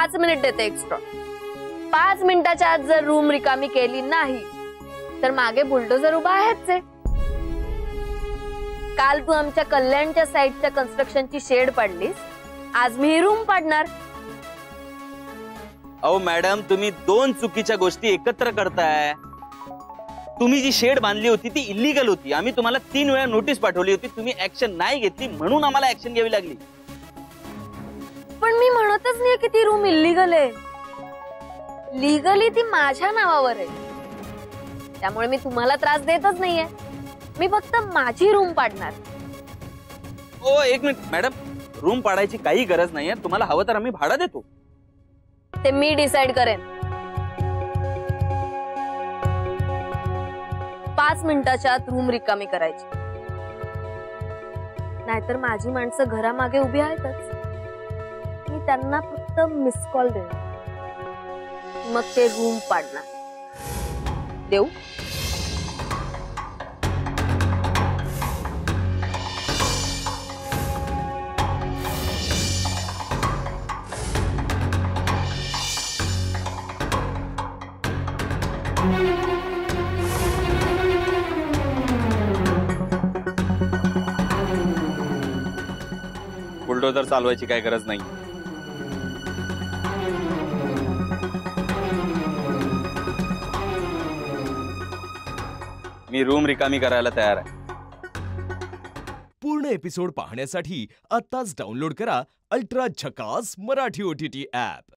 5 minute देते extra. 5 मिनिटाच्या आत जर रूम रिकामी केली नाही तर मागे बुलडोझर उभा आहेच. काल तू आमच्या कल्याणच्या साईडच्या कन्स्ट्रक्शनची शेड पाडलीस, आज मी ही रूम पाडणार. अहो मॅडम, तुम्ही दोन चुकीच्या गोष्टी एकत्र करताय. तुम्ही जी शेड बांधली होती ती इल्लीगल होती. आम्ही तुम्हाला 3 वेळा नोटीस पाठवली होती, तुम्ही ऍक्शन नाही घेतली म्हणून आम्हाला ऍक्शन घ्यावी लागली. पण मी म्हणतच नाही की ती रूम इल्लीगल आहे. लीगली ती माझ्या नावावर आहे, त्यामुळे मी तुम्हाला त्रास देतच नाहीये. मी फक्त माझी रूम पाडणार. ओ एक मिनिट मॅडम, रूम पाडायची काही गरज नाहीये. तुम्हाला हवं तर आम्ही भाडं देतो. ते मी डिसाइड करेन. 5 मिनिटाच्या आत रूम रिकामी करायची, नाहीतर माझी माणसं घरामागे उभी आहेतच. मी त्यांना फक्त मिस कॉल देणार, मग ते रूम पाडणार. देऊ? बुलडोझर चालवायची काही गरज नाही. मी रूम रिकामी करायला तयार आहे. पूर्ण एपिसोड पाहण्यासाठी आत्ताच डाउनलोड करा अल्ट्रा झकास मराठी OTT ॲप.